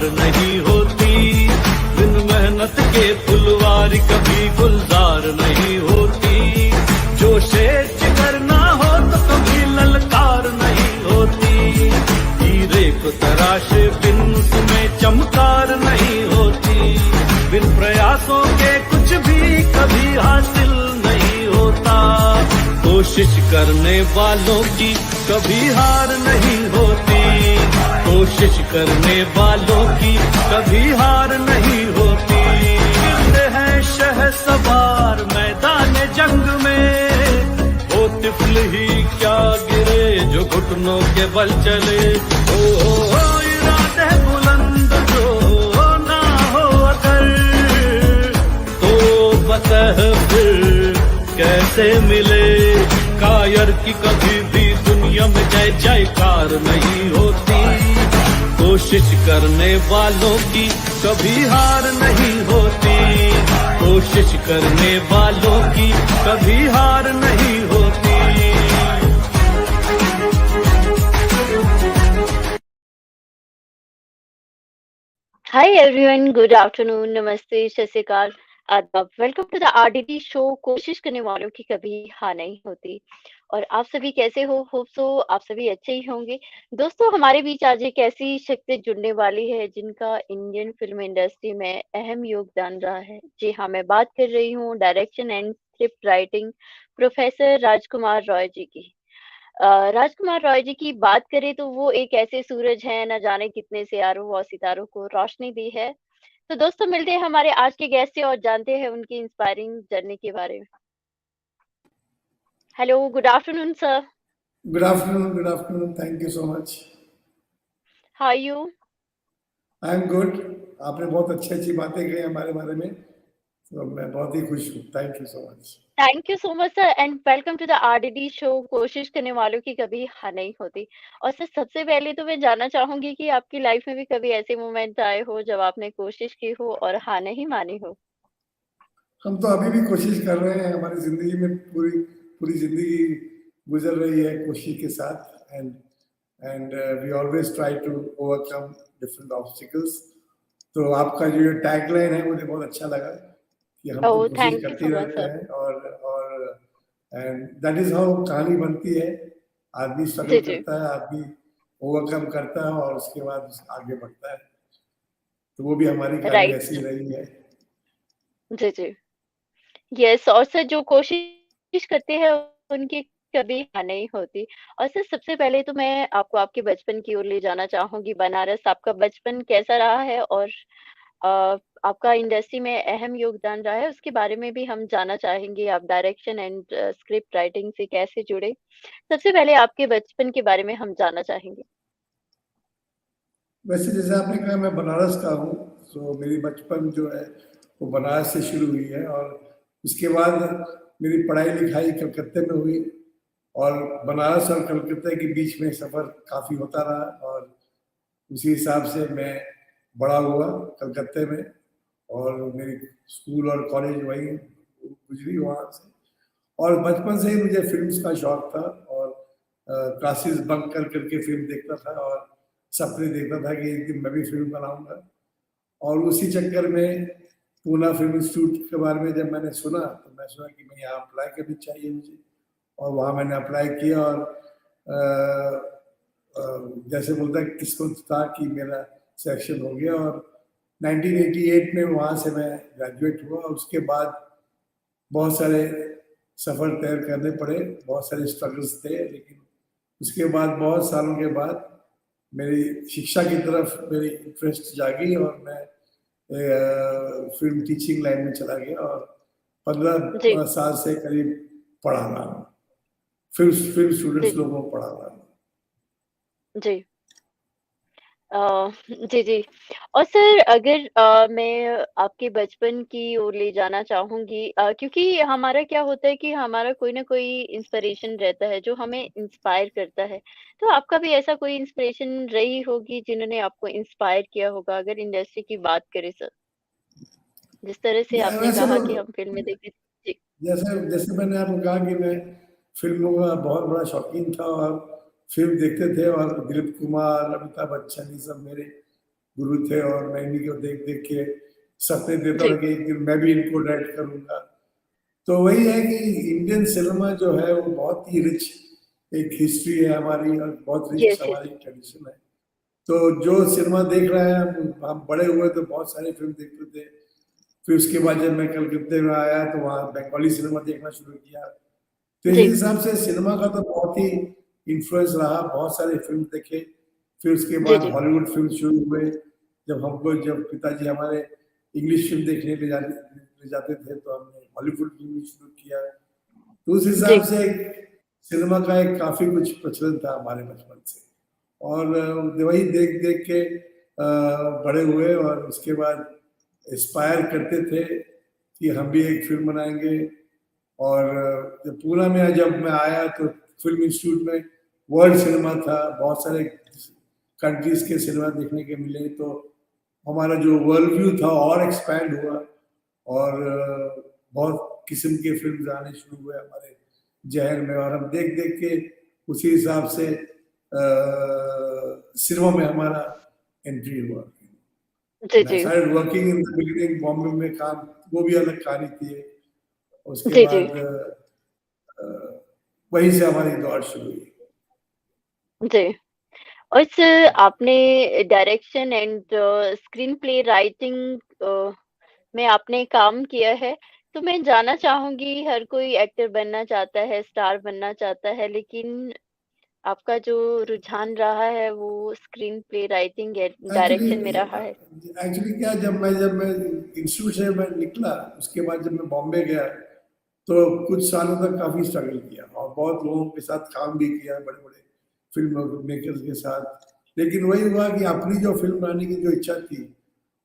हार नहीं होती, बिन मेहनत के फुलवारी कभी गुलजार नहीं होती। जो शेर जिगर ना हो तो कभी ललकार नहीं होती, हीरे को तराशे बिन उसमें चमकार नहीं होती। बिन प्रयासों के कुछ भी कभी हासिल नहीं होता, कोशिश करने वालों की कभी हार नहीं होती, कोशिश करने वालों की कभी हार नहीं होती। गिरते हैं शहसवार मैदान जंग में, वो तिफल ही क्या गिरे जो घुटनों के बल चले। ओ इरादे बुलंद जो ना हो अगर, तो बतह फिर कैसे मिले। कायर की कभी भी दुनिया में जय जयकार नहीं होती, कोशिश करने वालों की कभी हार नहीं होती, कोशिश करने वालों की कभी हार नहीं होती। Hi everyone, good afternoon, नमस्ते, सत श्री अकाल, आदाब। Welcome to the RDD show. कोशिश करने वालों की कभी हार नहीं होती। और आप सभी कैसे हो? होप सो आप सभी अच्छे ही होंगे। दोस्तों, हमारे बीच आज एक ऐसी शख्सियत जुड़ने वाली है जिनका इंडियन फिल्म इंडस्ट्री में अहम योगदान रहा है। जी हाँ, मैं बात कर रही हूँ direction and script writing professor Rajkumar Roy ji की। राजकुमार रॉय जी की बात करें तो वो एक ऐसे सूरज हैं, न जाने कितने सियारों और सितारों को रोशनी दी है। तो दोस्तों, मिलते हैं हमारे आज के गेस्ट से और जानते हैं उनकी इंस्पायरिंग जर्नी के बारे में। Hello, good afternoon sir. Good afternoon, good afternoon. Thank you so much. How are you? I am good. आपने बहुत अच्छी अच्छी बातें कही हमारे बारे में, तो मैं बहुत ही खुश हूँ. Thank you so much. Thank you so much sir and welcome to the RDD show. कोशिश करने वालों की कभी हार नहीं होती। और सर, सबसे पहले तो मैं जानना चाहूंगी कि आपकी लाइफ में भी कभी ऐसे मोमेंट आए हो जब आपने कोशिश की हो और हार नहीं मानी हो? हम तो अभी भी कोशिश कर रहे हैं, हमारी जिंदगी में पूरी पूरी जिंदगी गुजर रही है कोशिश के साथ, and we always try to overcome different obstacles. तो आपका जो ये टैगलाइन है मुझे बहुत अच्छा लगा कि हम तो ओह, कोशिश थैंक यू करते सो ही मच रहते सर। हैं, और एंड दैट इज हाउ कहानी बनती है। आदमी स्ट्रगल जी जी करता है, आदमी ओवरकम करता है और उसके बाद आगे बढ़ता है। तो वो भी हमारी कहानी राइट। ऐसी ही रही है। जी जी यस। और सर, जो कोशिश करते हैं उनकी कभी हार नहीं होती। और सर, सबसे पहले तो मैं आपको आपके बचपन की ओर ले जाना चाहूंगी। बनारस, आपका बचपन कैसा रहा है और आपका इंडस्ट्री में अहम योगदान रहा है, उसके बारे में भी हम जानना चाहेंगे। आप डायरेक्शन एंड स्क्रिप्ट राइटिंग से कैसे जुड़े? सबसे पहले आपके बचपन के बारे में हम जानना चाहेंगे। वैसे जैसे आपने कहा मैं बनारस का हूँ, तो मेरी बचपन जो है वो बनारस से शुरू हुई है, और उसके बाद मेरी पढ़ाई लिखाई कलकत्ते में हुई, और बनारस और कलकत्ते के बीच में सफ़र काफ़ी होता रहा, और उसी हिसाब से मैं बड़ा हुआ कलकत्ते में, और मेरी स्कूल और कॉलेज वहीं गुजरी वहाँ से। और बचपन से ही मुझे फिल्म्स का शौक था, और क्लासेस बंक कर करके फिल्म देखता था, और सपने देखता था कि एक दिन मैं भी फिल्म बनाऊंगा। और उसी चक्कर में पूना फिल्म इंस्टीट्यूट के बारे में जब मैंने सुना, तो मैं सोचा कि मैं यहाँ अप्लाई करनी चाहिए मुझे, और वहाँ मैंने अप्लाई किया, और जैसे बोलता है किस्मत था कि मेरा सिलेक्शन हो गया, और 1988 में वहाँ से मैं ग्रेजुएट हुआ। उसके बाद बहुत सारे सफ़र तय करने पड़े, बहुत सारे स्ट्रगल्स थे, लेकिन उसके बाद बहुत सालों के बाद मेरी शिक्षा की तरफ मेरी इंटरेस्ट जागी, और मैं फिल्म टीचिंग लाइन में चला गया, और 15 साल से करीब पढ़ा रहा हूँ, फिल्म स्टूडेंट्स लोगों को पढ़ा रहा हूँ। जी जी जी। और सर, अगर मैं आपके बचपन की ओर ले जाना चाहूंगी, क्योंकि हमारा क्या होता है कि हमारा कोई ना कोई इंस्पिरेशन रहता है जो हमें इंस्पायर करता है। तो आपका भी ऐसा कोई इंस्पिरेशन रही होगी जिन्होंने आपको इंस्पायर किया होगा, अगर इंडस्ट्री की बात करें सर, जिस तरह से आपने वैसे कहा तो कि हम फिल्में देखते जी। जैसे जैसे मैंने आपको कहा कि मैं फिल्मों का बहुत बड़ा शौकीन था, और फिल्म देखते थे, और दिलीप कुमार, अमिताभ बच्चन, ये सब मेरे गुरु थे और मैं इन्हीं को देख देख के सपने देता जी, था कि एक दिन मैं भी इनको डायरेक्ट करूंगा। तो वही है कि इंडियन सिनेमा जो है वो बहुत ही रिच एक हिस्ट्री है हमारी और बहुत रिच यस, यस, हमारी ट्रेडिशन है। तो जो सिनेमा देख रहे हैं हम बड़े हुए तो बहुत सारे फिल्म देखते थे। फिर उसके बाद जब मैं कलकत्ते में आया तो वहाँ बंगाली सिनेमा देखना शुरू किया। तो इस जी, हिसाब से सिनेमा का तो बहुत ही इन्फ्लुएंस रहा, बहुत सारे फिल्म देखे। फिर उसके जी, बाद जी, हॉलीवुड फिल्म शुरू हुए। जब पिताजी हमारे इंग्लिश फिल्म देखने ले जाते थे तो हमने हॉलीवुड फिल्म भी शुरू किया। तो उस हिसाब जी, से सिनेमा का एक काफी कुछ प्रचलन था हमारे बचपन से। और वही देख देख के बड़े हुए और उसके बाद इंस्पायर करते थे कि हम भी एक फिल्म बनाएंगे। और जब पूना में जब मैं आया तो फिल्म इंस्टीट्यूट में वर्ल्ड सिनेमा था, बहुत सारे कंट्रीज के सिनेमा देखने के मिले। तो हमारा जो वर्ल्ड व्यू था और एक्सपैंड हुआ और बहुत किस्म के फिल्म आने शुरू हुए हमारे जहन में और हम देख देख के उसी हिसाब से सिनेमा में हमारा एंट्री हुआ। जी, मैं जी, started working in the beginning Bombay में, काम वो भी अलग कहानी थी। उसके जी, जी, बाद वहीं से हमारी दौड़ शुरू हुई। जी। और सर आपने direction and screen play writing में आपने काम किया है, तो मैं जानना चाहूँगी हर कोई एक्टर बनना चाहता है, स्टार बनना चाहता है, लेकिन आपका जो रुझान रहा है वो screen play writing and actually direction में रहा है। एक्चुअली क्या, जब मैं इंस्टीट्यूट से मैं निकला, उसके बाद जब मैं बॉम्बे गया तो कुछ सालों तक काफी स्ट्रगल किया और बहुत लोगों के साथ काम भी किया, बड़े बड़े फिल्म मेकर्स के साथ। लेकिन वही हुआ कि अपनी जो फिल्म बनाने की जो इच्छा थी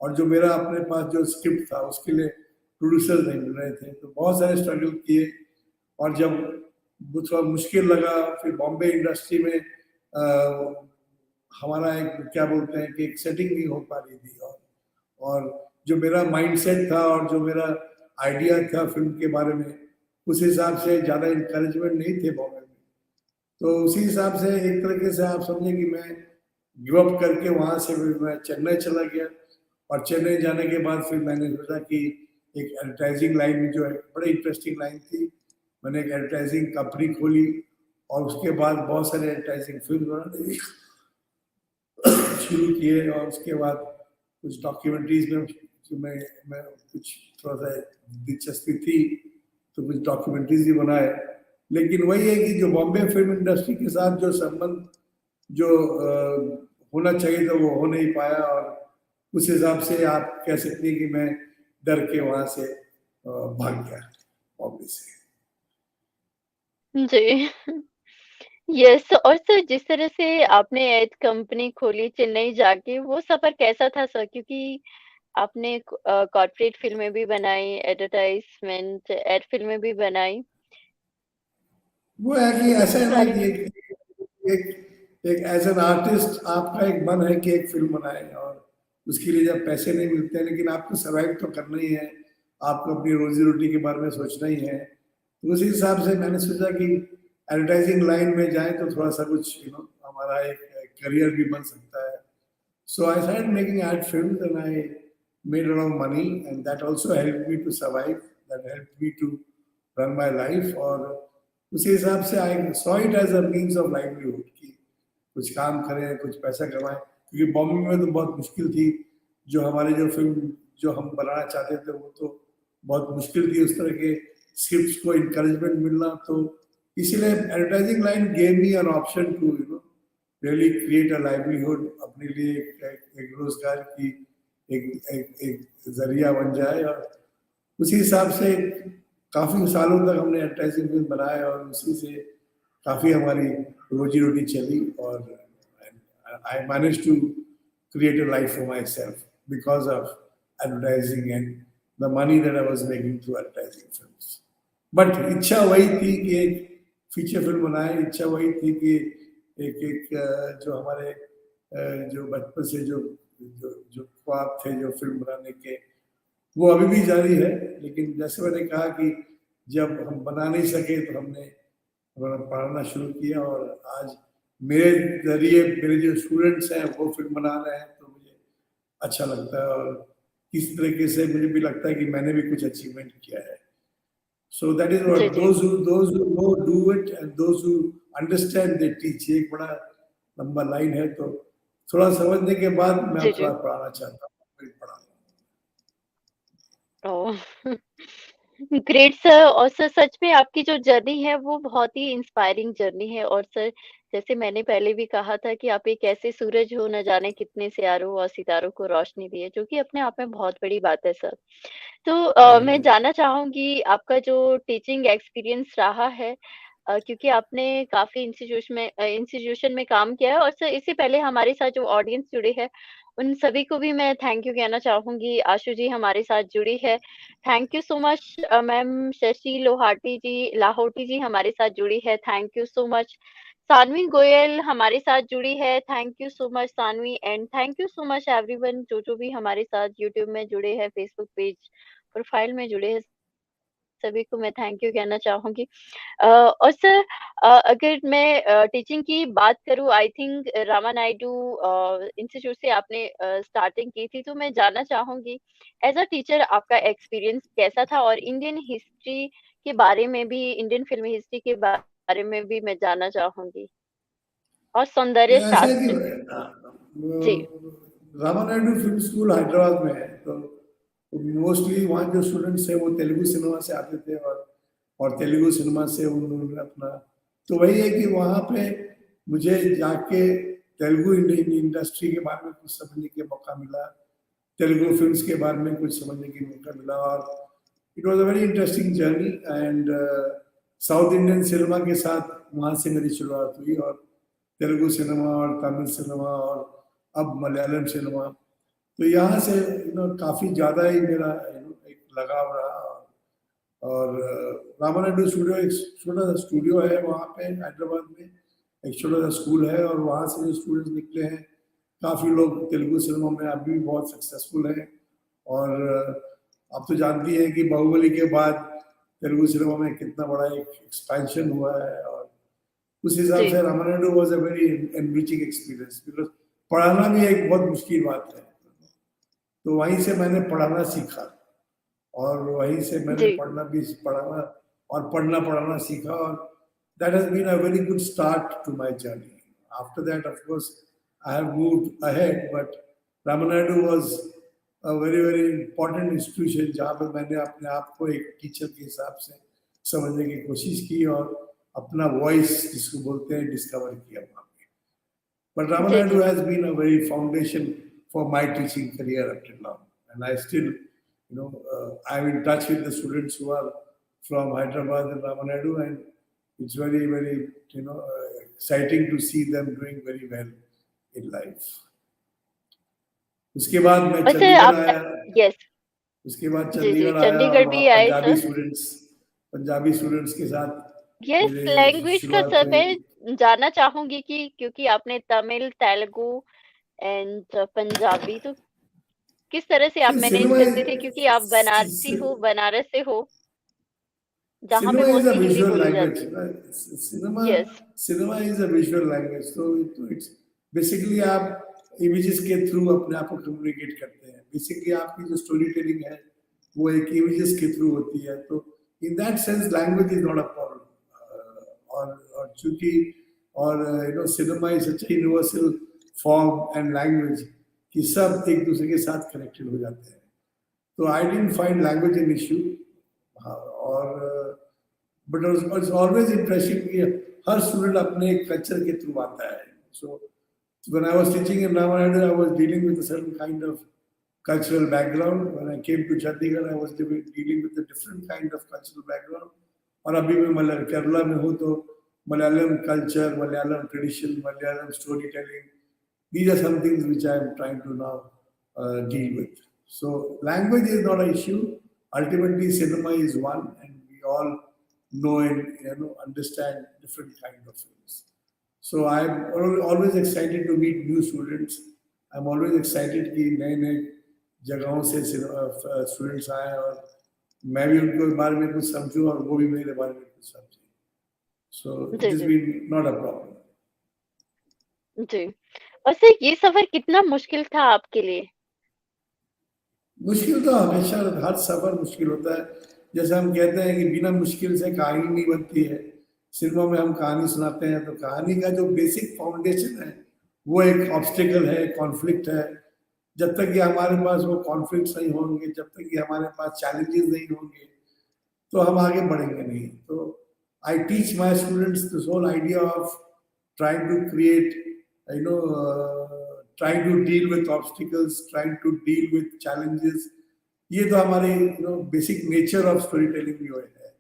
और जो मेरा अपने पास जो स्क्रिप्ट था उसके लिए प्रोड्यूसर नहीं मिल रहे थे, तो बहुत सारे स्ट्रगल किए। और जब वो थोड़ा मुश्किल लगा, फिर बॉम्बे इंडस्ट्री में हमारा एक क्या बोलते हैं कि एक सेटिंग नहीं हो पा रही थी। और जो मेरा माइंडसेट था और जो मेरा आइडिया था फिल्म के बारे में, उस हिसाब से ज़्यादा इंकरेजमेंट नहीं थे बॉम्बे में। तो उसी हिसाब से एक तरीके से आप समझे कि मैं गिव अप करके वहाँ से फिर मैं चेन्नई चला गया। और चेन्नई जाने के बाद फिर मैंने सोचा कि एक एडवर्टाइजिंग लाइन में जो है बड़ी इंटरेस्टिंग लाइन थी, मैंने एक एडवर्टाइजिंग कंपनी खोली और उसके बाद बहुत सारे एडवर्टाइजिंग फिल्म बनाने शुरू किए। और उसके बाद कुछ डॉक्यूमेंट्रीज में जो मैं कुछ थोड़ा सा दिलचस्पी थी तो कुछ डॉक्यूमेंट्रीज भी बनाए। लेकिन वही है कि जो बॉम्बे फिल्म इंडस्ट्री के साथ जो संबंध जो होना चाहिए था वो हो नहीं पाया। और उस हिसाब से आप कह सकते हैं कि मैं डर के वहां से भाग गया बॉम्बे से। जी। यस, और सर जिस तरह से आपने एड कंपनी खोली चेन्नई जाके, वो सफ़र कैसा था सर? क्योंकि आपने कॉर्पोरेट फ़िल्में भी बनाई, एडवर्टाइज़मेंट, एड फ़िल्में भी बनाई, वो है कि तो ऐसा उसके है ना बारे कि में एक एज एन आर्टिस्ट आपका एक मन है कि एक फिल्म बनाए और उसके लिए जब पैसे नहीं मिलते हैं, लेकिन आपको सर्वाइव तो करना ही है, आपको अपनी रोजी रोटी के बारे में सोचना ही है। तो उसी हिसाब से मैंने सोचा कि एडवर्टाइजिंग लाइन में जाए तो थोड़ा सा कुछ हमारा एक करियर भी बन सकता है। So I started making ad films and I made a lot of money, and that also helped me to survive. That helped me to run my life. और उसी हिसाब से I saw it as a means of livelihood कि कुछ काम करें, कुछ पैसा कमाएं। क्योंकि बॉम्बे में तो बहुत मुश्किल थी, जो हमारे जो फिल्म जो हम बनाना चाहते थे वो तो बहुत मुश्किल थी, उस तरह के स्क्रिप्ट्स को इनकरेजमेंट मिलना। तो इसीलिए advertising line gave me an option to really create a livelihood, अपने लिए एक रोजगार की एक जरिया बन जाए। और उसी हिसाब से काफी सालों तक हमने एडवर्टाइजिंग फिल्म बनाए और उसी से काफी हमारी रोजी रोटी चली। और I manage to create a life for myself because of advertising and the money that I was making through advertising films. But इच्छा वही थी कि एक फीचर फिल्म बनाए, इच्छा वही थी कि एक एक जो हमारे जो बचपन से जो जो जो ख्वाब थे जो फिल्म बनाने के, वो अभी भी जारी है। लेकिन जैसे मैंने कहा कि जब हम बना नहीं सके तो हमने पढ़ाना शुरू किया और आज मेरे जरिए मेरे जो स्टूडेंट्स हैं वो फिल्म बना रहे हैं। तो मुझे अच्छा लगता है, और किस तरीके से मुझे भी लगता है कि मैंने भी कुछ अचीवमेंट किया है. So that is ji, what ji. those who know do it and those who understand they teach. एक बड़ा लंबा लाइन है, तो थोड़ा समझने के बाद मैं जी, अब जी। थोड़ा पढ़ाना चाहता हूँ. मैं पढ़ा. ओह! Great sir. और सर सच में आपकी जो जर्नी है वो बहुत ही इंस्पायरिंग जर्नी है। और सर जैसे मैंने पहले भी कहा था कि आप एक ऐसे सूरज हो, न जाने कितने सियारों और सितारों को रोशनी दी है, जो कि अपने आप में बहुत बड़ी बात है सर। तो Thank मैं you. जानना चाहूँगी आपका जो टीचिंग एक्सपीरियंस रहा है, क्योंकि आपने काफ़ी इंस्टीट्यूशन में काम किया है। और सर इससे पहले हमारे साथ जो ऑडियंस जुड़े हैं, उन सभी को भी मैं थैंक यू कहना चाहूँगी। आशु जी हमारे साथ जुड़ी है, thank you so much. Ma'am Shashi Lahoti ji हमारे साथ जुड़ी है, thank you so much. Saanvi Goyal हमारे साथ जुड़ी है, thank you so much Saanvi. And thank you so much everyone जो भी हमारे साथ यूट्यूब में जुड़े हैं, फेसबुक पेज प्रोफाइल में जुड़े हैं, सभी को मैं थैंक यू कहना चाहूँगी। और सर अगर मैं टीचिंग की बात करूँ, आई थिंक रामानायडू इंस्टीट्यूट से आपने स्टार्टिंग की थी, तो मैं जानना चाहूँगी एज़ अ टीचर आपका एक्सपीरियंस कैसा था? और इंडियन हिस्ट्री के बारे में भी, इंडियन फ़िल्मी हिस्ट्री के बारे में भी मैं जानना चाहूँगी, और सौंदर्य ऐसा है कि शास्त्र। वो जी, रामानायडू फिल्म स्कूल हैदराबाद में है, तो मोस्टली वहाँ जो स्टूडेंट्स हैं वो तेलुगु सिनेमा से आते थे, और तेलुगु सिनेमा से उन्होंने अपना, तो वही है कि वहाँ पे मुझे जाके तेलुगु इंडस्ट्री के बारे में कुछ समझने का मौका मिला, तेलुगु फिल्म्स के बारे में कुछ समझने का मौका मिला. और it was a very interesting journey. And south Indian cinema के साथ वहाँ से मेरी शुरुआत हुई, और तेलुगु सिनेमा और तमिल सिनेमा और अब मलयालम सिनेमा. तो यहाँ से काफ़ी ज़्यादा ही मेरा एक लगाव रहा. और रामानायडू स्टूडियो एक छोटा सा स्टूडियो है वहाँ पे हैदराबाद में, एक छोटा सा स्कूल है, और वहाँ से जो स्टूडेंट्स निकले हैं, काफ़ी लोग तेलुगु सिनेमा में अभी भी बहुत सक्सेसफुल हैं. और आप तो जानती हैं कि बाहुबली के बाद तेलुगु सिनेमा में कितना बड़ा एक एक्सपेंशन हुआ है. और उस हिसाब जी, से Ramanaidu was a very enriching experience, because पढ़ाना भी एक बहुत मुश्किल बात है. तो वहीं से मैंने पढ़ाना सीखा, और वहीं से मैंने जी, पढ़ाना और पढ़ना पढ़ाना सीखा. और that has been a very good start to my journey. After that of course I have moved ahead, but Ramanaidu was a very very important institution, जहाँ पे मैंने अपने आप को एक टीचर के हिसाब से समझने की कोशिश की, और अपना वॉइस जिसको बोलते हैं डिस्कवर किया वहाँ पे. But ji, Ramanadu ji, has been a very foundation for my teaching career up till now. And I still, I'm in touch with the students who are from Hyderabad and Ramanadu, and it's very, very, exciting to see them doing very well in life. उसके बाद मैं और sir Chandigarh आप आया. Yes, उसके बाद जी, जी, चंडीगढ़ आया, और चंडीगढ़ वहाँ भी आए सर। पंजाबी स्टूडेंट्स के साथ यस, मेरे लैंग्वेज का शुरुआत सर हुई. मैं जानना चाहूँगी कि क्योंकि आपने तमिल, तेलुगु एंड पंजाबी, तो किस तरह से आप See, मैनेज cinema करते थे? क्योंकि आप बनारसी is हो, बनारस से हो, जहाँ पे cinema is a mostly Hindi visual बोली language, जाती है। right? Cinema yes, cinema is a visual language. So it's basically आप images के through अपने आप को communicate करते हैं. Basically आपकी जो story telling है वो एक images के through होती है. तो in that sense language is not a problem. और चूंकि cinema is such a universal form and language कि सब एक दूसरे के साथ connected हो जाते हैं. तो I didn't find language an issue. और बट इट्स ऑलवेज इंटरेस्टिंग कि हर स्टूडेंट अपने कल्चर के थ्रू आता है. सो when I was teaching in Ramanadu, I was dealing with a certain kind of cultural background. When I came to Chandigarh, I was dealing with a different kind of cultural background. और अभी मैं केरला में हूँ, तो Malayalam culture, Malayalam tradition, Malayalam story telling, these are some things which I am trying to now deal with. So language is not an issue. Ultimately, cinema is one, and we all know and understand different kind of films. So I'm always excited to meet new students. I'm always excited कि नए नए जगहों से students आए, और मैं भी उनके बारे में कुछ समझूं, और वो भी मेरे बारे में कुछ समझें. So it ji, has ji, been not a problem. जी। और सर ये सफ़र कितना मुश्किल था आपके लिए? मुश्किल तो हमेशा हर सफर मुश्किल होता है। जैसे हम कहते हैं कि बिना मुश्किल से कहानी नहीं बनती है। सिनेमा में हम कहानी सुनाते हैं तो कहानी का जो बेसिक फाउंडेशन है वो एक ऑब्स्टिकल है, कॉन्फ्लिक्ट है। जब तक कि हमारे पास वो कॉन्फ्लिक्ट नहीं होंगे, जब तक कि हमारे पास चैलेंजेस नहीं होंगे, तो हम आगे बढ़ेंगे नहीं। तो I teach my students this whole idea of trying to create, trying to deal with obstacles, trying to deal with challenges. ये तो हमारे basic nature of story telling भी है।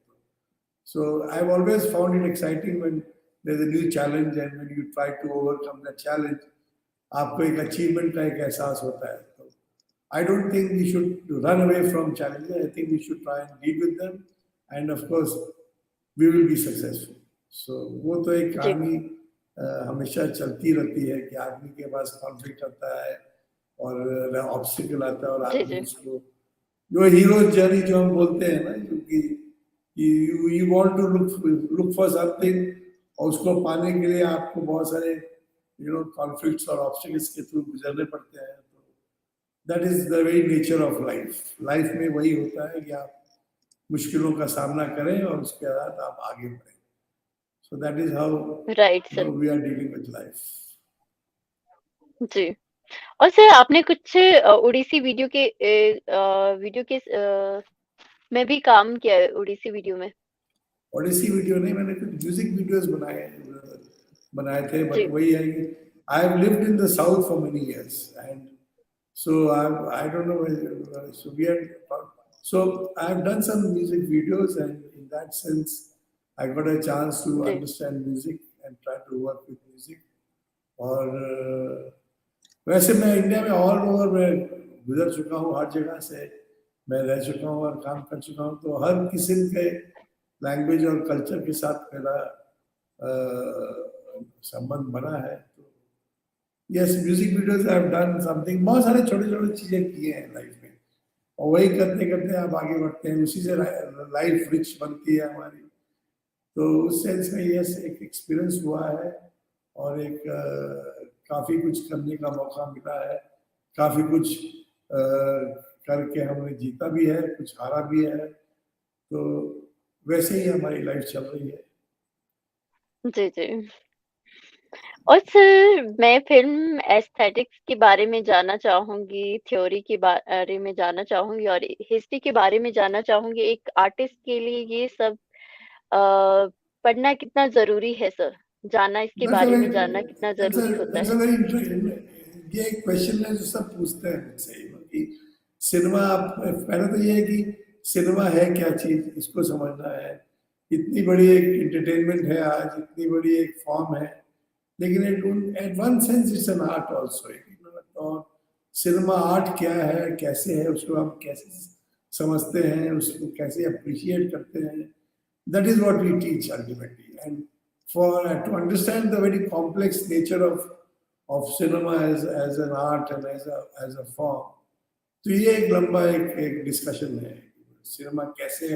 So I've always found it exciting when there's a new challenge and when you try to overcome that challenge, आपको एक achievement का एक एहसास होता है। तो I don't think we should run away from challenges. I think we should try and deal with them, and of course, we will be successful. So वो तो एक जी कहानी हमेशा चलती रहती है कि आदमी के पास कॉन्फ्लिक्ट आता है और ऑब्स्टिकल आता है और जी आदमी जी उसको, जो हीरो जर्नी जो हम बोलते हैं ना, क्योंकि you want to look for something और उसको पाने के लिए आपको बहुत सारे कॉन्फ्लिक्ट्स और ऑब्स्टिकल्स के थ्रू गुजरने पड़ते हैं। तो that is the very nature of life. Life में वही होता है कि आप मुश्किलों का सामना करें और उसके बाद आप आगे बढ़ें। So that is how right sir. We are dealing with life. जी। और सर आपने कुछ उड़ीसी वीडियो के में भी काम किया है, उड़ीसी वीडियो में? ओडिसी वीडियो नहीं, मैंने कुछ म्यूजिक वीडियोस बनाए थे, बट जी वही है कि I have lived in the south for many years and so I don't know whether, so we had, so I have done some music videos, and in that sense I got a chance to जी understand music and try to work with music। और वैसे मैं India में all over में गुजर चुका हूँ, हर जगह से मैं रह चुका हूँ और काम कर चुका हूँ। तो हर किस्म के लैंग्वेज और कल्चर के साथ मेरा संबंध बना है। तो yes, music videos I have done something, बहुत सारे छोटे छोटे चीजें किए हैं लाइफ में, और वही करते करते आप आगे बढ़ते हैं, उसी से लाइफ रिच बनती है हमारी। तो उस सेंस में यस, एक एक्सपीरियंस हुआ है और एक काफी कुछ करने का मौका मिला है। काफी कुछ करके हमने जीता भी है, कुछ हारा भी है। तो वैसे ही हमारी लाइफ चल रही है। जी जी। और सर मैं फिल्म एस्थेटिक्स के बारे में जानना चाहूंगी, थ्योरी के बारे में जानना चाहूंगी और हिस्ट्री के बारे में जानना चाहूंगी। एक आर्टिस्ट के लिए ये सब पढ़ना कितना जरूरी है सर? जानना, इसके That's a बारे में very जानना कितना जरूरी होता that's है? a very interesting, ये एक क्वेश्चन है जो सब पूछते हैं मुझसे कि सिनेमा, आप पहले तो ये है कि सिनेमा है क्या चीज, इसको समझना है। इतनी बड़ी एक इंटरटेनमेंट है आज, इतनी बड़ी एक फॉर्म है, लेकिन at one sense it's an art also. और सिनेमा आर्ट क्या है, कैसे है, उसको हम कैसे समझते हैं, उसको कैसे अप्रिशिएट करते हैं, that is what we teach ultimately. And for to understand the very complex nature of cinema as an art and as a form, तो ये एक लंबा एक डिस्कशन है। सिनेमा कैसे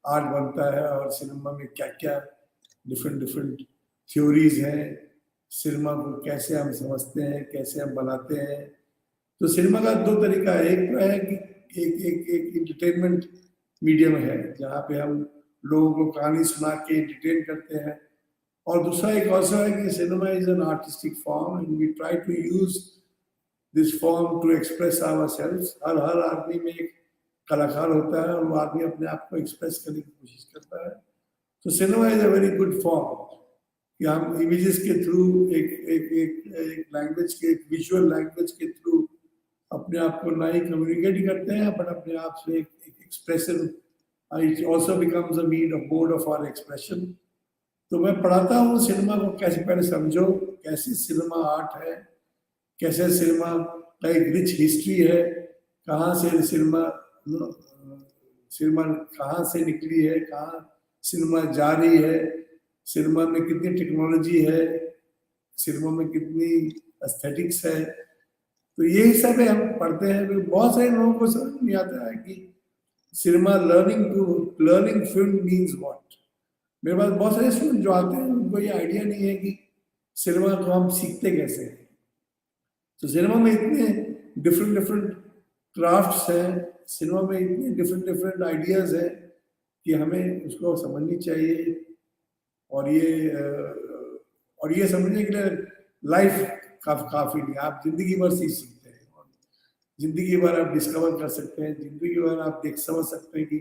आर्ट बनता है और सिनेमा में क्या क्या डिफरेंट थ्योरीज हैं, सिनेमा को कैसे हम समझते हैं, कैसे हम बनाते हैं। तो सिनेमा का दो तरीका है। एक तो है कि एक इंटरटेनमेंट मीडियम है जहाँ पे हम लोगों को कहानी सुना के एंटरटेन करते हैं, और दूसरा एक और है कि cinema is an artistic form and we try to use this form to express ourselves. हर आदमी में एक कलाकार होता है और वो आदमी अपने आप को एक्सप्रेस करने की कोशिश करता है। तो cinema is a very good form कि हम इमेजेस के थ्रू एक लैंग्वेज के, एक विजुअल लैंग्वेज के थ्रू अपने आप को ना ही कम्युनिकेट करते हैं, बट अपने आप से एक expression, it also becomes a mode of our expression. तो मैं पढ़ाता हूँ सिनेमा को कैसे, पहले समझो कैसे सिनेमा आर्ट है, कैसे सिनेमा का एक रिच हिस्ट्री है, कहाँ से सिनेमा कहाँ से निकली है, कहाँ सिनेमा जा रही है, सिनेमा में कितनी टेक्नोलॉजी है, सिनेमा में कितनी एस्थेटिक्स है। तो यही सब है, हम पढ़ते हैं। तो बहुत सारे लोगों को समझ नहीं आता है कि cinema learning film means what. मेरे पास बहुत सारे स्टूडेंट जो आते हैं उनको ये आइडिया नहीं है कि सिनेमा को हम सीखते कैसे हैं। तो सिनेमा में इतने डिफरेंट क्राफ्ट्स हैं, सिनेमा में इतनी डिफरेंट डिफरेंट आइडियाज हैं कि हमें उसको समझनी चाहिए। और ये समझने के लिए लाइफ काफी नहीं, आप जिंदगी भर सीख सकते हैं, और जिंदगी भर आप डिस्कवर कर सकते हैं, जिंदगी भर आप देख समझ सकते हैं कि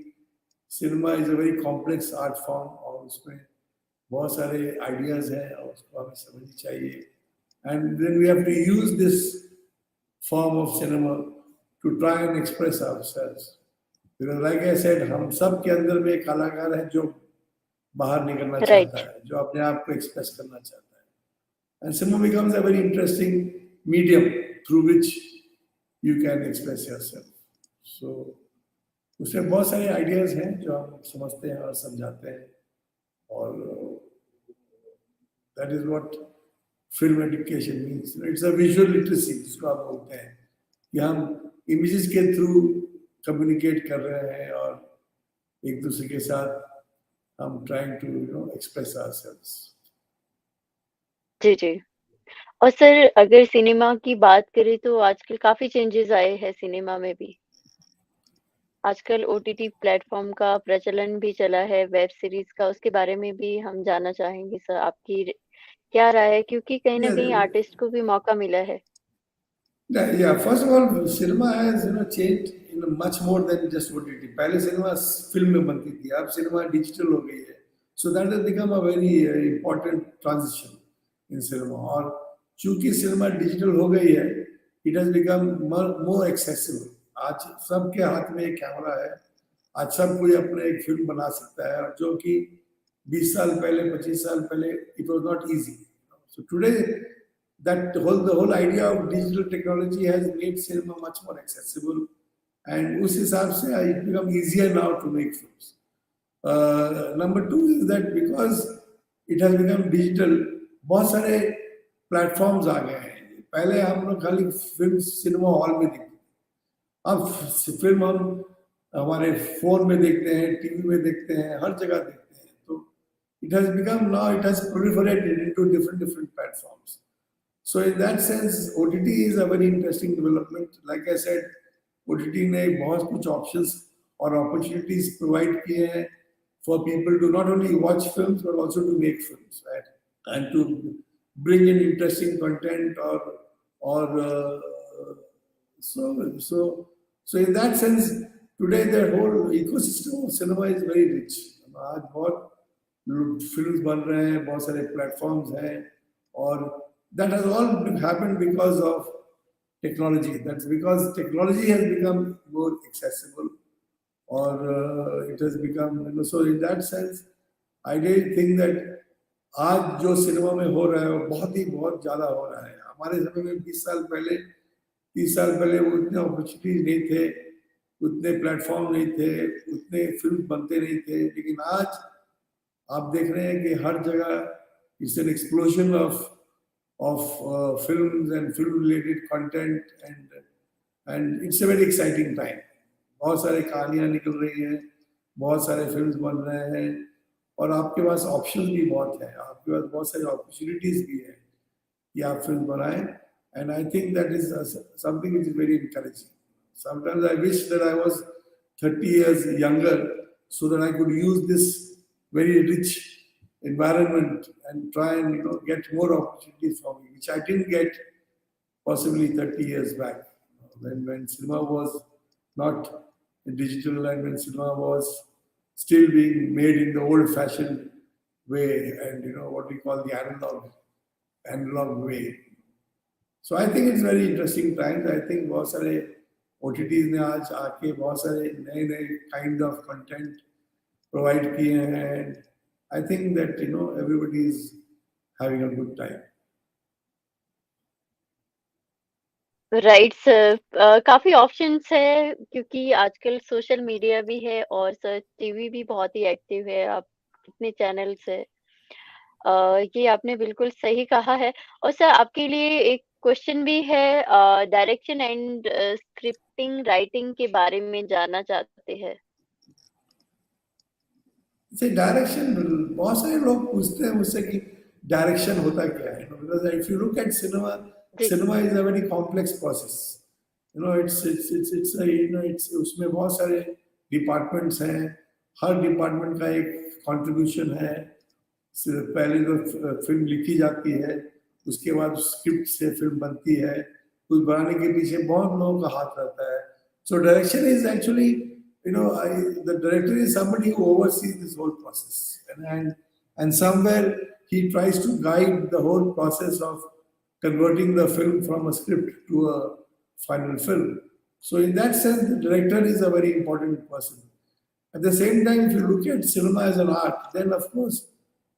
cinema is a very complex art form, और उसमें बहुत सारे आइडियाज हैं और उसको हमें समझनी चाहिए। And then we have to use this form of cinema to try and express ourselves. Because like I said, हम सब के अंदर में एक कलाकार है जो बाहर निकलना चाहता है, जो अपने आप को एक्सप्रेस करना चाहता है। And cinema becomes a very interesting medium through which you can express yourself. So उसमें बहुत सारे आइडियाज हैं जो हम समझते हैं और समझाते हैं, और that is what film education means. It's a visual literacy जिसको आप बोलते हैं, कि हम इमेजेस के थ्रू कम्युनिकेट कर रहे हैं और एक दूसरे के साथ हम ट्राइंग टू एक्सप्रेस आवरसेल्व्स। जी, जी। और सर अगर सिनेमा की बात करें तो आजकल काफ़ी चेंजेज़ आए हैं सिनेमा में भी। आजकल ओटीटी प्लेटफ़ॉर्म का प्रचलन भी चला है, वेब सीरीज़ का, उसके बारे में भी हम जानना चाहेंगे सर, आपकी क्या राय है? क्योंकि कहीं न कहीं आर्टिस्ट को भी मौका मिला है। Yeah, first of all, cinema has changed much more than just OTT. पहले सिनेमा फिल्म में बनती थी, अब सिनेमा डिजिटल हो गई है। So that has become a very important transition in cinema. और चूंकि सिनेमा डिजिटल हो गई है, it has become more accessible. आज सबके हाथ में एक कैमरा है, आज सब कोई अपने एक फिल्म बना सकता है, और जो कि 20 साल पहले, 25 साल पहले it was not easy. So today the whole idea of digital technology has made cinema much more accessible, and उस हिसाब से it become easier now to make films. Number two is that because it has become digital, बहुत सारे platforms आ गए हैं। पहले हम लोग खाली फिल्म सिनेमा हॉल में देखते थे, अब फिल्म हम हमारे फोन में देखते हैं, टीवी में देखते हैं, हर जगह देखते हैं। तो it has become now, it has proliferated into different platforms. So in that sense, OTT is a very interesting development. Like I said, OTT ने बहुत कुछ options और opportunities provide किए हैं for people to not only watch films but also to make films, right? And to bring in interesting content so in that sense, today the whole ecosystem of cinema is very rich. आज बहुत films बन रहे हैं, बहुत सारे platforms हैं, और that has all happened because of technology. That's because technology has become more accessible, or it has become, so in that sense, I really think that आज जो सिनेमा में हो रहा है वो बहुत ज़्यादा हो रहा है। हमारे समय में 20 साल पहले, 30 साल पहले वो इतने अपॉर्चुनिटीज नहीं थे, उतने प्लेटफॉर्म नहीं थे, उतने फिल्म बनते नहीं थे। लेकिन आज आप देख रहे हैं कि हर जगह it's an explosion of films and film related content, and it's a very exciting time. बहुत सारे कहानियां निकल रही हैं, बहुत सारे फिल्म्स बन रहे हैं, और आपके पास ऑप्शन भी बहुत है, आपके पास बहुत सारी अपॉर्चुनिटीज भी है कि आप फिल्म बनाएं। And I think that is something which is very encouraging. Sometimes I wish that I was 30 years younger so that I could use this very rich environment and try and get more opportunities for me, which I didn't get possibly 30 years back, when cinema was not digital, and when cinema was still being made in the old-fashioned way, and what we call the analog way. So I think it's very interesting times. I think बहुत सारे OTTs ने आज आके बहुत सारे नए kind of content provide किए हैं. I think that everybody is having a good time. Right sir, काफ़ी ऑप्शंस है क्योंकि आजकल सोशल मीडिया भी है और सर टीवी भी बहुत ही एक्टिव है, आप कितने चैनल्स है। ये आपने बिल्कुल सही कहा है। और सर आपके लिए एक क्वेश्चन भी है, डायरेक्शन एंड स्क्रिप्टिंग राइटिंग के बारे में जानना चाहते हैं। से डायरेक्शन, बहुत सारे लोग पूछते हैं मुझसे कि डायरेक्शन होता क्या है, because if you look at cinema, जी। Cinema is a very complex process, it's उसमें बहुत सारे डिपार्टमेंट्स हैं, हर डिपार्टमेंट का एक कंट्रीब्यूशन है। पहले तो फिल्म लिखी जाती है, उसके बाद स्क्रिप्ट से फिल्म बनती है, कुछ बनाने के पीछे बहुत लोगों का हाथ रहता है। So direction is actually, the director is somebody who oversees this whole process, and somewhere he tries to guide the whole process of converting the film from a script to a final film. So in that sense, the director is a very important person. At the same time, if you look at cinema as an art, then of course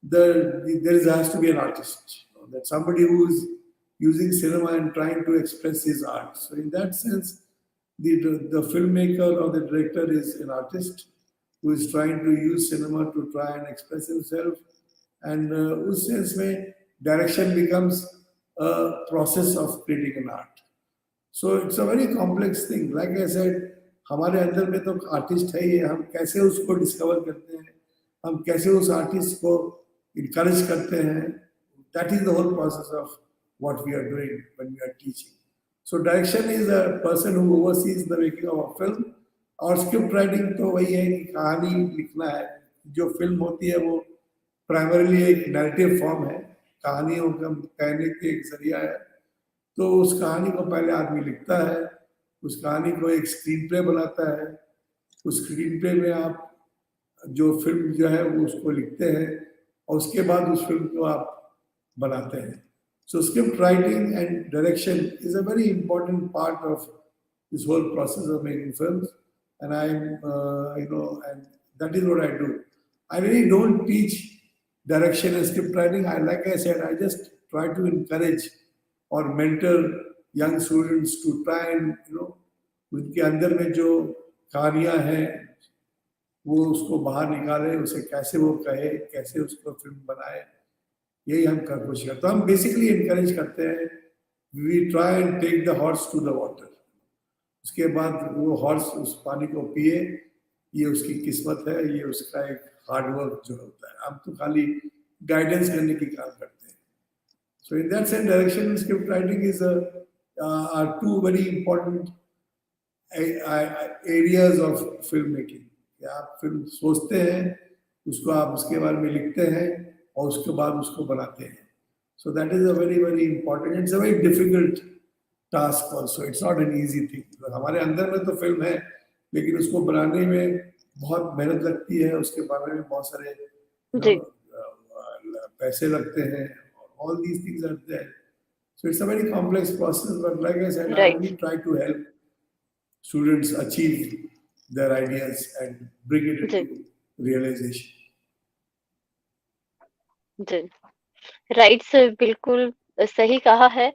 there has to be an artist, that somebody who is using cinema and trying to express his art. So in that sense, the filmmaker or the director is an artist who is trying to use cinema to try and express himself, and उस sense में direction becomes a process of creating an art. So it's a very complex thing. Like I said, हमारे अंदर में तो artist है ही, हम कैसे उसको डिस्कवर करते हैं, हम कैसे उस आर्टिस्ट को encourage करते हैं, that is the whole process of what we are doing when we are teaching. So direction is a person who oversees the making of a film, और स्क्रिप्ट राइटिंग तो वही है कि कहानी लिखना है। जो फिल्म होती है वो प्राइमरीली एक नैरेटिव फॉर्म है, कहानियों का कहने के एक जरिया है। तो उस कहानी को पहले आदमी लिखता है, उस कहानी को एक स्क्रीन प्ले बनाता है, उस स्क्रीन प्ले में आप जो फिल्म जो है वो उसको लिखते हैं, और उसके बाद उस फिल्म को आप बनाते हैं। So script writing and direction is a very important part of this whole process of making films, and and that is what I do. I really don't teach direction and script writing. Like I said, I just try to encourage or mentor young students to try and उनके अंदर में जो कहानियां हैं वो उसको बाहर निकाले, उसे कैसे वो कहे, कैसे उसको फिल्म बनाए, यही हम कोशिश करते हैं। हम बेसिकली इनकरेज करते हैं, we try and take the horse to the water. उसके बाद वो हॉर्स उस पानी को पिए, ये उसकी किस्मत है, ये उसका एक हार्ड वर्क जो होता है। हम तो खाली गाइडेंस करने की काम करते हैं। So in that sense direction and script writing is are two very important areas of film making. आप फिल्म सोचते हैं, उसको आप उसके बारे में लिखते हैं, और उसके बाद उसको बनाते हैं। सो that is a very very important, it's a very difficult task also, it's not an easy thing. हमारे अंदर में तो फिल्म है, लेकिन उसको बनाने में बहुत मेहनत लगती है, उसके बारे में बहुत सारे पैसे लगते हैं, all these things are there. So it's a very complex process, but like I said, I only try to help students achieve their ideas and bring it into realisation. जी, राइट सर, बिल्कुल सही कहा है।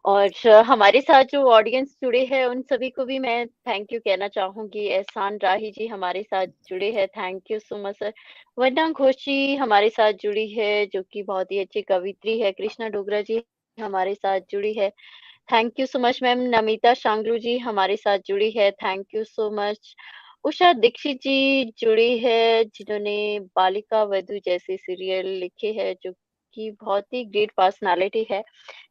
और हमारे साथ जो audience जुड़े हैं उन सभी को भी मैं थैंक यू कहना चाहूंगी। एहसान राही जी हमारे साथ जुड़े हैं, thank you so much sir. Vandana Ghosh ji हमारे साथ जुड़ी है, जो कि बहुत ही अच्छी कवित्री है। कृष्णा डोगरा जी हमारे साथ जुड़ी है, thank you so much ma'am. Namita Shanglu ji हमारे साथ जुड़ी है, thank you so much. Usha Dixit ji जुड़ी है, जिन्होंने बालिका वधू जैसे सीरियल लिखे हैं, जो कि बहुत ही ग्रेट पर्सनालिटी है।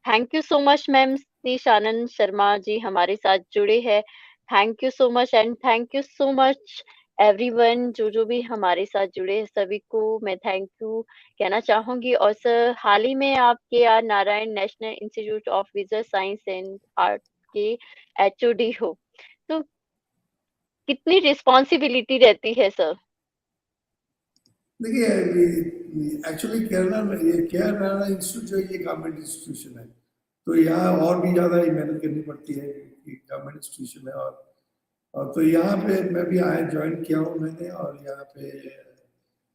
Thank you so much ma'am. Satish Anand Sharma ji हमारे साथ जुड़े हैं, thank you so much. And thank you so much everyone, जो भी हमारे साथ जुड़े हैं सभी को मैं थैंक यू कहना चाहूंगी। और सर, हाल ही में आप KR Narayan national institute of visual science and art के HOD हो, तो कितनी रिस्पॉन्सिबिलिटी रहती है सर? देखिए, एक्चुअली केरला में ये KR नारायण इंस्टीट्यूट जो ये गवर्नमेंट इंस्टीट्यूशन है, तो यहाँ और भी ज़्यादा मेहनत करनी पड़ती है कि गवर्नमेंट इंस्टीट्यूशन है। और तो यहाँ पे मैं भी आया, ज्वाइन किया हूँ मैंने, और यहाँ पे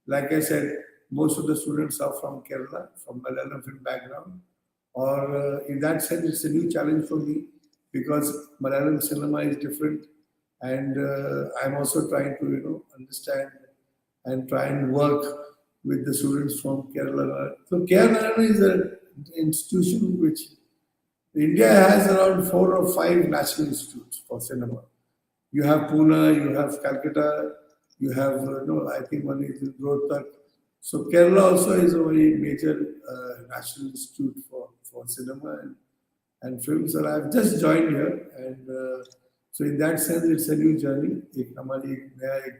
like I said, most of the students are from Kerala, from Malayalam film background, और in that sense it's a new challenge for me, because Malayalam cinema is different, and I'm also trying to understand and try and work with the students from Kerala. So Kerala is an institution which India has around 4 or 5 national institutes for cinema. You have Pune, you have Calcutta, you have I think one is in Rohtak. So Kerala also is a very major national institute for cinema, and films. And I've just joined here, and so in that sense, it's a new journey. एक हमारी एक नया एक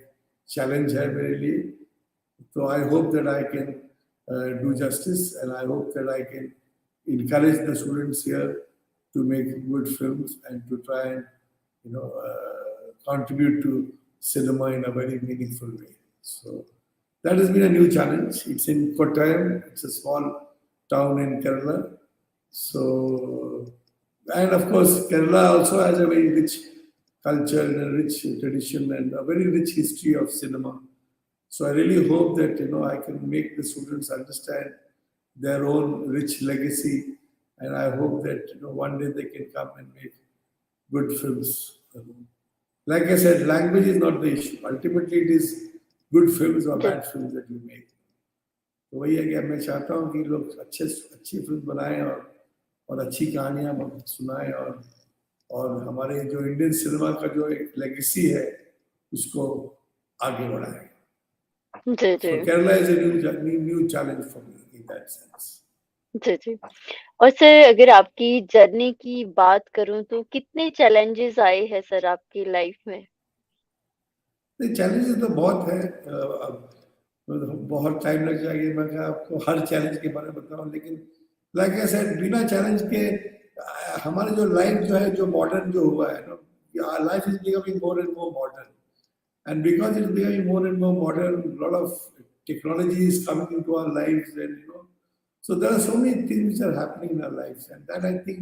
challenge है मेरे लिए. So I hope that I can do justice, and I hope that I can encourage the students here to make good films and to try and contribute to cinema in a very meaningful way. So that has been a new challenge. It's in Kottayam. It's a small town in Kerala. So, and of course, Kerala also has a very rich culture and a rich tradition and a very rich history of cinema. So I really hope that I can make the students understand their own rich legacy, and I hope that one day they can come and make good films. Like I said, language is not the issue. Ultimately, it is good films or bad films that you make. तो वही है कि मैं चाहता हूँ कि लोग अच्छी फिल्म बनाएं और अच्छी कहानियाँ सुनाएं और हमारे जो इंडियन सिनेमा का जो एक लेगेसी है उसको आगे बढ़ाएं. जी जी. So Kerala is a new challenge for me in that sense. जी जी. और सर अगर आपकी जर्नी की बात करूं तो कितने चैलेंजेस आए हैं सर आपकी लाइफ में? चैलेंजेस तो बहुत है. बहुत टाइम लग जाएगी मैं आपको हर चैलेंज के बारे में बताऊं, लेकिन लाइक आई सेड बिना चैलेंज के हमारे जो लाइफ जो है जो मॉडर्न जो हुआ है life is becoming more and more modern, and because it's becoming more and more modern, a lot of technology is coming into our lives, and so there are so many things which are happening in our lives, and that I think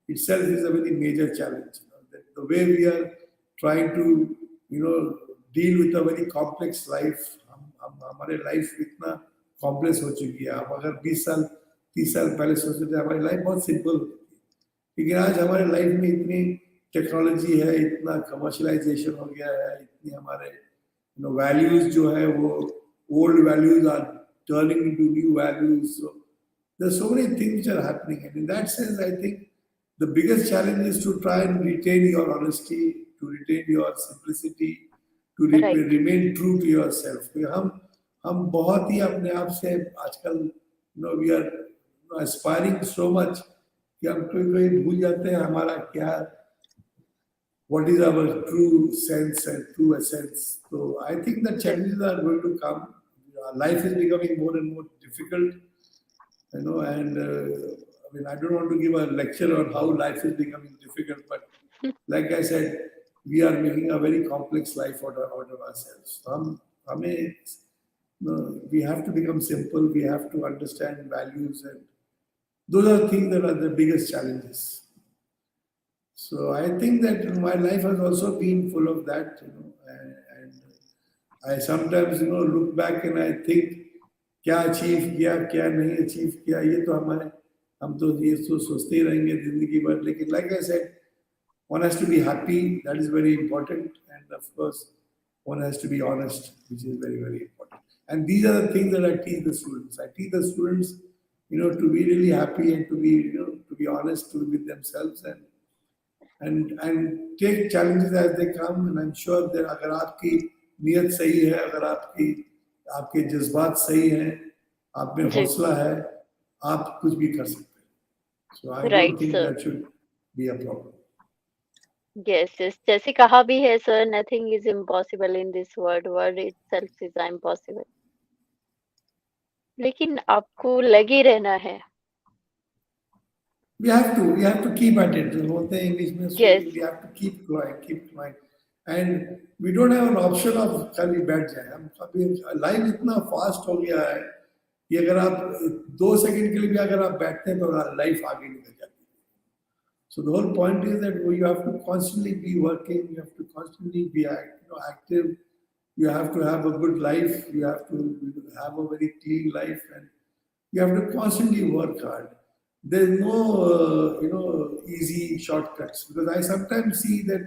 itself is a very major challenge. That the way we are trying to deal with a very complex life. हमारे life इतना complex हो चुकी है. आप अगर 20 साल 30 साल पहले सोचते थे हमारी लाइफ बहुत सिंपल होती थी, लेकिन आज हमारे लाइफ में इतनी टेक्नोलॉजी है, इतना कमर्शलाइजेशन हो गया है, इतनी हमारे वैल्यूज जो है वो old values are turning into new values. So there are so many things which are happening, and in that sense I think the biggest challenge is to try and retain your honesty, to retain your simplicity, to remain true to yourself. हम बहुत ही अपने आप से आजकल we are aspiring so much कि हम कोई भूल जाते हैं हमारा क्या, what is our true sense and true essence. So I think the challenges are going to come. Life is becoming more and more difficult, and I mean I don't want to give a lecture on how life is becoming difficult, but like I said, we are making a very complex life out of ourselves. We have to become simple. We have to understand values, and those are things that are the biggest challenges. So I think that my life has also been full of that, and I sometimes look back and I think क्या achieve किया क्या नहीं achieve किया, ये तो हम तो ये सोचते ही रहेंगे जिंदगी भर. लेकिन like I said, one has to be happy. That is very important, and of course one has to be honest, which is very, very important. And these are the things that I teach the students. I teach the students to be really happy and to be honest with themselves, and take challenges as they come. And I'm sure that अगर आपकी नीयत सही है, अगर आपके जज्बात सही हैं, आप में हौसला है, आप कुछ भी कर सकते हैं. So I don't think that should be a problem. Yes, yes. जैसे कहा भी है sir, nothing is impossible in this world. Word itself is impossible. लेकिन आपको लगे रहना है. We have to keep at it. बोलते हैं इंग्लिश में, we have to keep trying, and we don't have an option of कभी बैठ जाए. हम कभी लाइफ इतना फास्ट हो गया है कि अगर आप 2 सेकंड के लिए भी अगर आप बैठते हैं तो लाइफ आगे निकल जाती है. So the whole point is that you have to constantly be working. You have to constantly be active. You have to have a good life. You have to have a very clean life, and you have to constantly work hard. There's no easy shortcuts, because I sometimes see that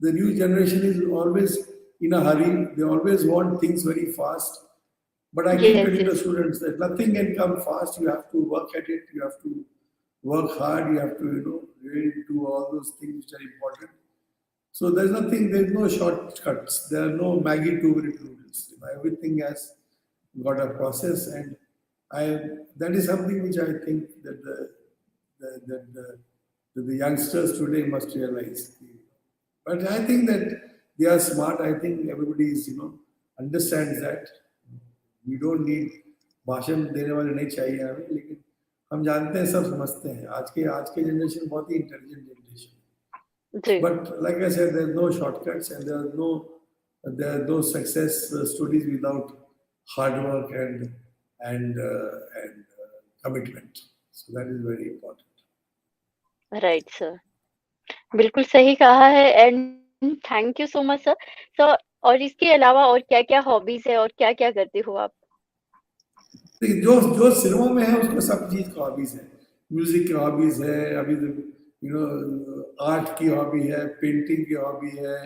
the new generation is always in a hurry. They always want things very fast. But I keep telling the students that nothing can come fast. You have to work at it. You have to work hard. You have to really do all those things which are important. So there's no shortcuts. There are no Maggie 2-minute noodles. Everything has got a process, and that is something which I think that the the youngsters today must realize. But I think that they are smart. I think everybody is, understands that. We don't need भाषण देने वाले नहीं चाहिए हमें, लेकिन हम जानते हैं, सब समझते हैं. आज के जनरेशन बहुत ही intelligent generation. But like I said, there's no shortcuts and there are no success stories without hard work and commitment. So that is very important. Right sir, बिल्कुल सही कहा है. And thank you so much sir. Sir, और इसके अलावा और क्या-क्या hobbies है और क्या-क्या करते हो आप? जो सिनेमा में है उसको सब चीज का हॉबीज है. म्यूजिक की हॉबीज है, अभी आर्ट की हॉबी है, पेंटिंग की हॉबी है,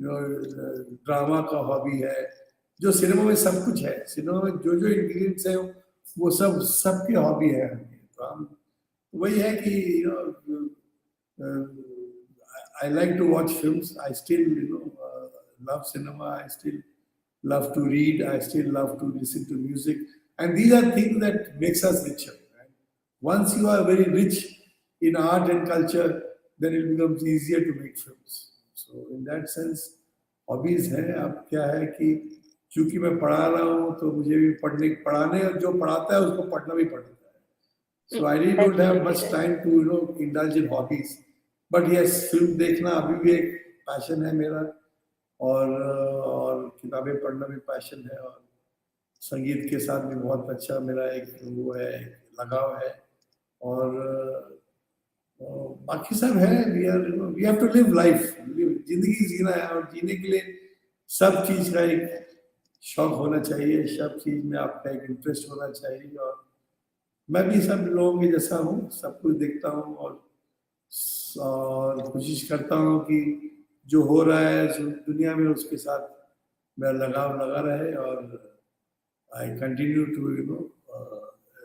ड्रामा का हॉबी है. जो सिनेमा में सब कुछ है, सिनेमा में जो इंग्रेडिएंट्स है वो सबकी हॉबी है. तो हम वही है कि I like to watch films. I still love cinema. I still love to read. I still love to listen to music. And these are things that makes us richer. Right? Once you are very rich in art and culture, then it becomes easier to make films. So in that sense, hobbies है. अब क्या है कि चूंकि मैं पढ़ा रहा हूँ तो मुझे भी पढ़ाने और जो पढ़ाता है उसको पढ़ना भी पड़ता है. So I really don't have much time to indulge in hobbies. But yes, film देखना अभी भी एक पैशन है मेरा, और किताबें पढ़ना भी पैशन है, और संगीत के साथ भी बहुत अच्छा मेरा एक वो है, लगाव है. और बाकी सब है. we have to live life. जिंदगी जीना है, और जीने के लिए सब चीज का एक शौक होना चाहिए, सब चीज में आपका एक इंटरेस्ट होना चाहिए. और मैं भी सब लोगों के जैसा हूँ, सब कुछ देखता हूँ और कोशिश करता हूँ कि जो हो रहा है दुनिया में उसके साथ मेरा लगाव लगा रहे, और I continue to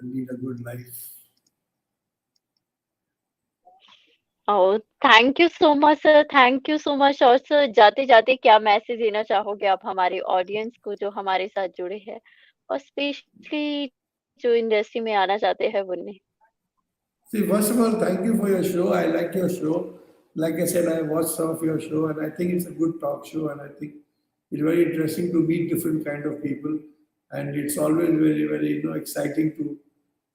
lead a good life. Oh, thank you so much sir, thank you so much. और सर, जाते-जाते क्या मैसेज देना चाहोगे आप हमारे ऑडियंस को जो हमारे साथ जुड़े हैं, और स्पेशली जो इंडस्ट्री में आना चाहते हैं उन्हें? See, first of all, thank you for your show. I like your show. Like I said, I watched some of your show, and I think it's a good talk show, and I think it's very interesting to meet different kind of people, and it's always very, very exciting to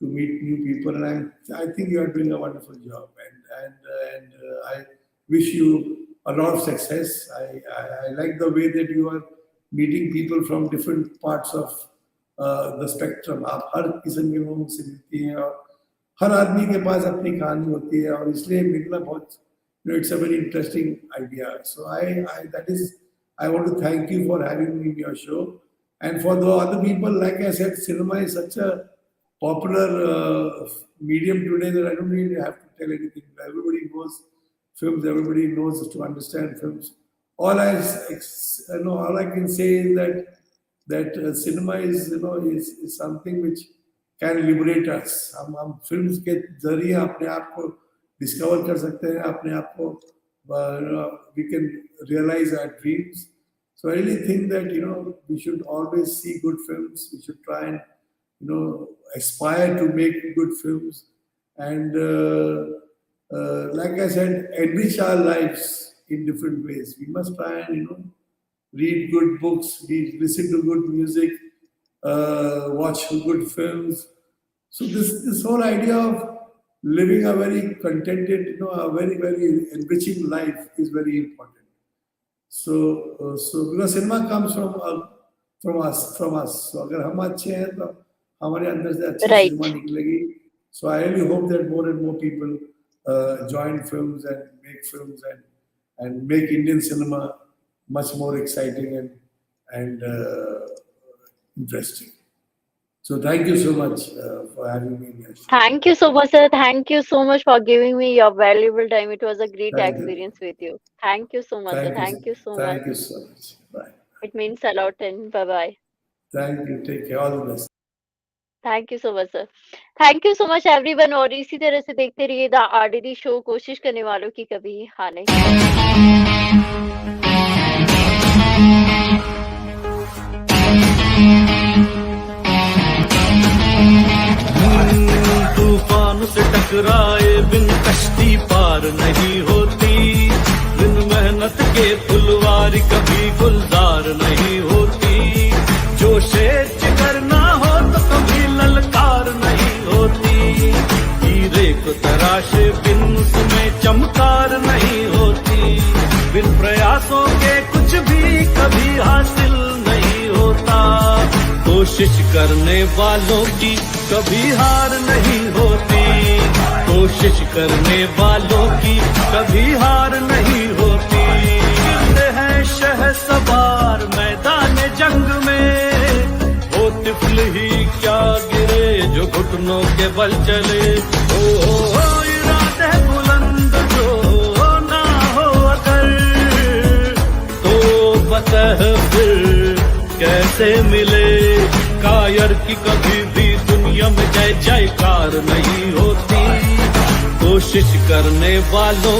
meet new people. And I think you are doing a wonderful job, and I wish you a lot of success. I like the way that you are meeting people from different parts of the spectrum. आप हर किस्म के लोगों से मिलती हैं, और हर आदमी के पास अपनी कहानी होती है, और इसलिए मिलना बहुत it's a very interesting idea. So I want to thank you for having me in your show. And for the other people, like I said, cinema is such a popular medium today that I don't really have to tell anything. Everybody knows films. Everybody knows to understand films. All I can say is that cinema is is something which can liberate us. हम films के जरिए अपने आप को discover कर सकते हैं, अपने आप को we can realize our dreams. So I really think that we should always see good films. We should try and aspire to make good films, and like I said, enrich our lives in different ways. We must try and read good books, listen to good music, watch good films. So this whole idea of living a very contented, a very, very enriching life is very important. So because cinema comes from us. So अगर हम अच्छे हैं तो हमारे अंदर से अच्छी cinema निकलेगी. So I really hope that more and more people join films and make films and make Indian cinema much more exciting and interesting. So thank you so much for having me here. Thank you so much, sir. Thank you so much for giving me your valuable time. It was a great experience with you. Thank you so much, sir. Thank you so much. Thank you so much. Bye. It means a lot, and bye-bye. Thank you. Take care. All the best. Thank you so much sir. Thank you so much everyone. और इसी तरह से देखते रहिए the RDD show, कोशिश करने वालों की कभी हार नहीं. तूफान से टकराए बिन कश्ती पार मेहनत के फुलवारी कभी गुलजार नहीं होती। जो शेर जिगर ना हो तो कभी ललकार नहीं होती। हीरे को तराशे बिन उसमें चमकार नहीं होती। बिन प्रयासों के कुछ भी कभी हासिल नहीं होता। कोशिश करने वालों की कभी हार नहीं होती। कोशिश करने वालों की कभी हार नहीं होती। गिरते हैं शहसवार मैदान जंग में, वो तिफल ही क्या गिरे जो घुटनों के बल चले। ओ इरादे बुलंद जो ना हो अगर, तो फतह फिर कैसे मिले। कायर की कभी भी दुनिया में जय जयकार नहीं होती। कोशिश करने वालों